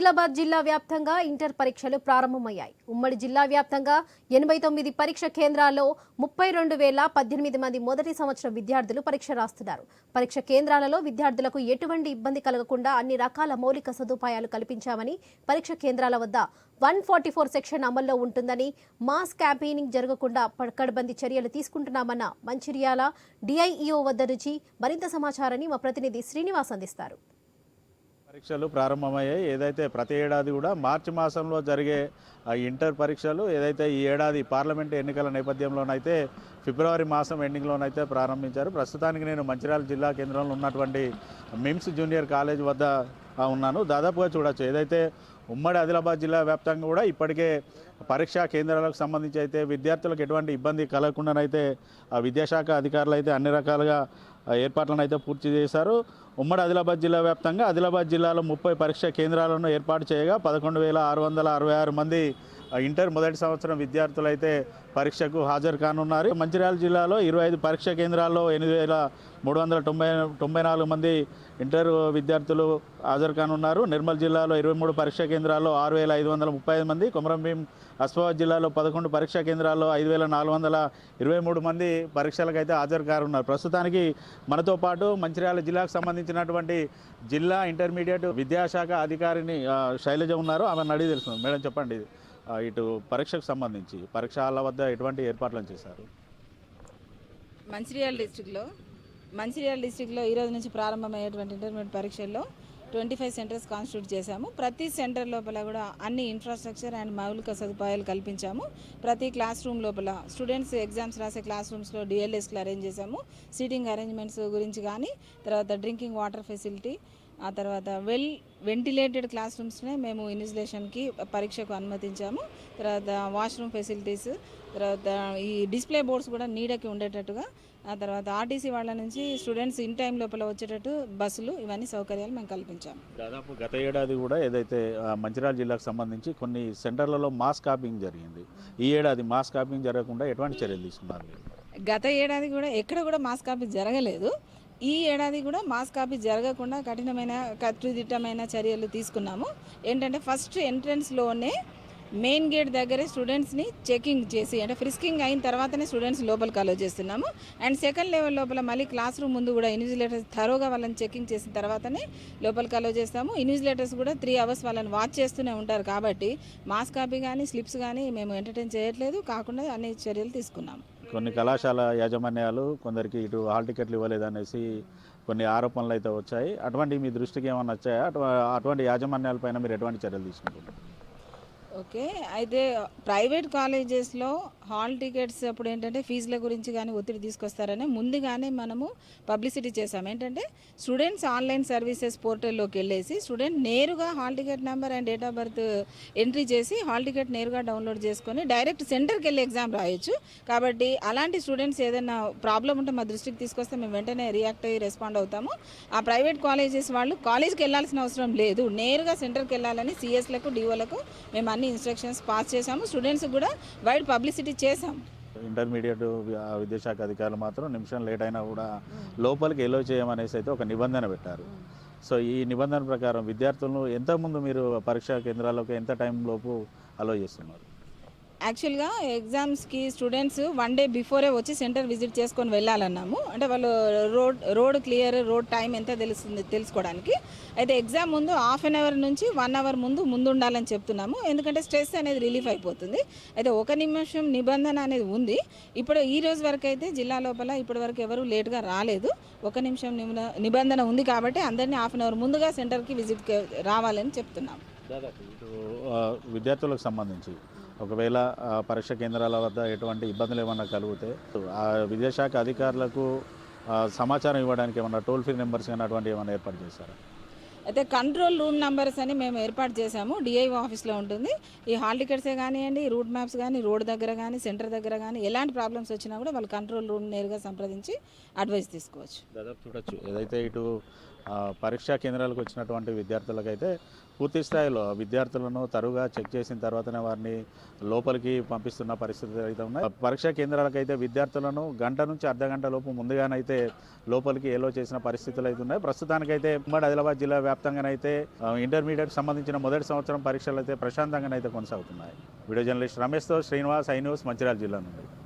ఆదిలాబాద్ జిల్లా వ్యాప్తంగా ఇంటర్ పరీక్షలు ప్రారంభమయ్యాయి. ఉమ్మడి జిల్లా వ్యాప్తంగా 89 పరీక్ష కేంద్రాల్లో 32,018 మంది మొదటి సంవత్సరం విద్యార్థులు పరీక్ష రాస్తున్నారు. పరీక్ష కేంద్రాలలో విద్యార్థులకు ఎటువంటి ఇబ్బంది కలగకుండా అన్ని రకాల మౌలిక సదుపాయాలు కల్పించామని, పరీక్ష కేంద్రాల వద్ద 144 సెక్షన్ అమల్లో ఉంటుందని, మాస్ క్యాంపెయినింగ్ జరగకుండా పకడ్బందీ చర్యలు తీసుకుంటున్నామన్న మంచిర్యాల డిఐఈఓ వద్ద నుంచి మరింత సమాచారాన్ని మా ప్రతినిధి శ్రీనివాస్ అందిస్తారు. పరీక్షలు ప్రారంభమయ్యాయి. ఏదైతే ప్రతి ఏడాది కూడా మార్చి మాసంలో జరిగే ఇంటర్ పరీక్షలు ఏదైతే ఈ ఏడాది పార్లమెంట్ ఎన్నికల నేపథ్యంలోనైతే ఫిబ్రవరి మాసం ఎండింగ్లోనైతే ప్రారంభించారు. ప్రస్తుతానికి నేను మంచిర్యాల జిల్లా కేంద్రంలో ఉన్నటువంటి మిమ్స్ జూనియర్ కాలేజ్ వద్ద ఉన్నాను. దాదాపుగా చూడొచ్చు ఏదైతే ఉమ్మడి ఆదిలాబాద్ జిల్లా వ్యాప్తంగా కూడా ఇప్పటికే పరీక్షా కేంద్రాలకు సంబంధించి అయితే విద్యార్థులకు ఎటువంటి ఇబ్బంది కలగకుండానైతే విద్యాశాఖ అధికారులు అయితే అన్ని రకాలుగా ఏర్పాట్లను అయితే పూర్తి చేశారు. ఉమ్మడి ఆదిలాబాద్ జిల్లా వ్యాప్తంగా ఆదిలాబాద్ జిల్లాలో 30 పరీక్షా కేంద్రాలను ఏర్పాటు చేయగా 11,666 మంది ఇంటర్ మొదటి సంవత్సరం విద్యార్థులు అయితే పరీక్షకు హాజరు కానున్నారు. మంచిర్యాల జిల్లాలో 25 పరీక్షా కేంద్రాల్లో 8,394 మంది ఇంటర్ విద్యార్థులు హాజరు కానున్నారు. నిర్మల్ జిల్లాలో 23 పరీక్షా కేంద్రాల్లో 6,535 మంది, కొమరంభీం ఆసిఫాబాద్ జిల్లాలో 11 పరీక్షా కేంద్రాల్లో 5,423 మంది పరీక్షలకు అయితే హాజరు కానున్నారు. ప్రస్తుతానికి మనతో పాటు మంచిర్యాల జిల్లాకు సంబంధించినటువంటి జిల్లా ఇంటర్మీడియట్ విద్యాశాఖ అధికారిని శైలజ ఉన్నారు. ఆమెను అడిగి తెలుసు. మేడం చెప్పండి, ఇటు పరీక్షకు సంబంధించి పరీక్ష హాల్ల వద్ద ఎటువంటి ఏర్పాట్లను చేశారు? మంచిర్యాల డిస్టిక్లో ఈ రోజు నుంచి ప్రారంభమయ్యేటువంటి ఇంటర్మీడియట్ పరీక్షల్లో 25 సెంటర్స్ కాన్స్టిట్యూట్ చేశాము. ప్రతి సెంటర్ లోపల కూడా అన్ని ఇన్ఫ్రాస్ట్రక్చర్ అండ్ మౌలిక సదుపాయాలు కల్పించాము. ప్రతి క్లాస్ రూమ్ లోపల స్టూడెంట్స్ ఎగ్జామ్స్ రాసే క్లాస్ రూమ్స్లో డిఎల్ఎస్లు అరేంజ్ చేశాము. సీటింగ్ అరేంజ్మెంట్స్ గురించి కానీ, తర్వాత డ్రింకింగ్ వాటర్ ఫెసిలిటీ, ఆ తర్వాత వెంటిలేటెడ్ క్లాస్ రూమ్స్నే మేము ఇన్విజిలేషన్కి పరీక్షకు అనుమతించాము. తర్వాత వాష్రూమ్ ఫెసిలిటీస్, తర్వాత ఈ డిస్ప్లే బోర్డ్స్ కూడా నీడకి ఉండేటట్టుగా, ఆ తర్వాత ఆర్టీసీ వాళ్ళ నుంచి స్టూడెంట్స్ ఇన్ టైం లోపల వచ్చేటట్టు బస్సులు, ఇవన్నీ సౌకర్యాలు మేము కల్పించాము. దాదాపు గత ఏడాది కూడా ఏదైతే మంచిర్యాల జిల్లాకు సంబంధించి కొన్ని సెంటర్లలో మాస్ కాపింగ్ జరిగింది. ఈ ఏడాది మాస్ కాపింగ్ జరగకుండా ఎటువంటి చర్యలు తీసుకున్నారు? గత ఏడాది కూడా ఎక్కడ కూడా మాస్ కాపింగ్ జరగలేదు. ఈ ఏడాది కూడా మాస్ కాపీ జరగకుండా కట్టుదిట్టమైన చర్యలు తీసుకున్నాము. ఏంటంటే ఫస్ట్ ఎంట్రన్స్లోనే మెయిన్ గేట్ దగ్గరే స్టూడెంట్స్ని చెకింగ్ చేసి, అంటే ఫ్రిస్కింగ్ అయిన తర్వాతనే స్టూడెంట్స్ లోపలికి అలో చేస్తున్నాము. అండ్ సెకండ్ లెవెల్ లోపల మళ్ళీ క్లాస్ రూమ్ ముందు కూడా ఇన్విజిలేటర్స్ థరోగా వాళ్ళని చెకింగ్ చేసిన తర్వాతనే లోపలికి అలో చేస్తాము. ఇన్విజిలేటర్స్ కూడా 3 hours వాళ్ళని వాచ్ చేస్తూనే ఉంటారు. కాబట్టి మాస్ కాపీ కానీ స్లిప్స్ కానీ మేము ఎంటర్టైన్ చేయట్లేదు, కాకుండా అన్ని చర్యలు తీసుకున్నాము. కొన్ని కళాశాల యాజమాన్యాలు కొందరికి ఇటు హాల్ టికెట్లు ఇవ్వలేదనేసి కొన్ని ఆరోపణలు అయితే వచ్చాయి. అటువంటి మీ దృష్టికి ఏమైనా వచ్చాయా? అటువంటి యాజమాన్యాలపైన మీరు ఎటువంటి చర్యలు తీసుకుంటున్నారు? ఓకే, అయితే ప్రైవేట్ కాలేజెస్లో హాల్ టికెట్స్ అప్పుడు ఏంటంటే ఫీజుల గురించి కానీ ఒత్తిడి తీసుకొస్తారని ముందుగానే మనము పబ్లిసిటీ చేసాము. ఏంటంటే స్టూడెంట్స్ ఆన్లైన్ సర్వీసెస్ పోర్టల్లోకి వెళ్ళేసి స్టూడెంట్ నేరుగా hall ticket number and date of birth entry చేసి హాల్ టికెట్ నేరుగా డౌన్లోడ్ చేసుకొని డైరెక్ట్ సెంటర్కి వెళ్ళి ఎగ్జామ్ రాయొచ్చు. కాబట్టి అలాంటి స్టూడెంట్స్ ఏదైనా ప్రాబ్లం ఉంటే మా దృష్టికి తీసుకొస్తే మేము వెంటనే రియాక్ట్ అయ్యి రెస్పాండ్ అవుతాము. ఆ ప్రైవేట్ కాలేజెస్ వాళ్ళు కాలేజ్కి వెళ్ళాల్సిన అవసరం లేదు, నేరుగా సెంటర్కి వెళ్ళాలని సిఎస్లకు డిఓలకు మేము అన్ని ఇన్స్ట్రక్షన్స్ పాస్ చేశాము. స్టూడెంట్స్ కూడా వైడ్ పబ్లిసిటీ చేశాము. ఇంటర్మీడియట్ విద్యాశాఖ అధికారులు మాత్రం నిమిషం లేట్ అయినా కూడా లోపలికి ఎలో చేయమనేసి అయితే ఒక నిబంధన పెట్టారు. సో ఈ నిబంధన ప్రకారం విద్యార్థులను ఎంతమంది మీరు పరీక్షా కేంద్రాలకు ఎంత టైం లోపు అలో చేస్తున్నారు? యాక్చువల్గా ఎగ్జామ్స్కి స్టూడెంట్స్ 1 day బిఫోరే వచ్చి సెంటర్ విజిట్ చేసుకొని వెళ్ళాలన్నాము. అంటే వాళ్ళు రోడ్ క్లియర్, రోడ్ టైం ఎంత తెలుసుకోవడానికి. అయితే ఎగ్జామ్ ముందు 1/2 hour నుంచి 1 hour ముందు ఉండాలని చెప్తున్నాము. ఎందుకంటే స్ట్రెస్ అనేది రిలీఫ్ అయిపోతుంది. అయితే 1 నిమిషం నిబంధన అనేది ఉంది. ఇప్పుడు ఈ రోజు వరకు అయితే జిల్లా లోపల ఇప్పటి వరకు ఎవరు లేట్గా రాలేదు. 1 నిమిషం నిబంధన ఉంది కాబట్టి అందరినీ 1/2 hour ముందుగా సెంటర్కి విజిట్కి రావాలని చెప్తున్నాము. దాదాపు ఇటు విద్యార్థులకు సంబంధించి ఒకవేళ పరీక్ష కేంద్రాల వద్ద ఎటువంటి ఇబ్బందులు ఏమన్నా కలిగితే ఆ విద్యాశాఖ అధికారులకు సమాచారం ఇవ్వడానికి ఏమన్నా టోల్ ఫ్రీ నెంబర్స్ కానీ అటువంటి ఏమైనా ఏర్పాటు చేశారా? అయితే కంట్రోల్ రూమ్ నెంబర్స్ అని మేము ఏర్పాటు చేశాము. డిఐఓ ఆఫీస్లో ఉంటుంది. ఈ హాల్ టికెట్సే కానివ్వండి, రూట్ మ్యాప్స్ కానీ, రోడ్ దగ్గర కానీ, సెంటర్ దగ్గర కానీ ఎలాంటి ప్రాబ్లమ్స్ వచ్చినా కూడా వాళ్ళు కంట్రోల్ రూమ్ నేరుగా సంప్రదించి అడ్వైస్ తీసుకోవచ్చు. దాదాపు చూడొచ్చు ఏదైతే ఇటు పరీక్షా కేంద్రాలకు వచ్చినటువంటి విద్యార్థులకైతే పూర్తి స్థాయిలో విద్యార్థులను తరువుగా చెక్ చేసిన తర్వాతనే వారిని లోపలికి పంపిస్తున్న పరిస్థితులు అయితే ఉన్నాయి. పరీక్షా కేంద్రాలకైతే విద్యార్థులను గంట నుంచి అర్ధ గంట లోపు ముందుగానైతే లోపలికి ఎలో చేసిన పరిస్థితులు అయితే ఉన్నాయి. ప్రస్తుతానికైతే ఉమ్మడి ఆదిలాబాద్ జిల్లా వ్యాప్తంగానైతే ఇంటర్మీడియట్ సంబంధించిన మొదటి సంవత్సరం పరీక్షలు అయితే ప్రశాంతంగానైతే కొనసాగుతున్నాయి. వీడియో జర్నలిస్ట్ రమేష్తో శ్రీనివాస్, ఐ న్యూస్, మంచిర్యాల జిల్లా నుండి.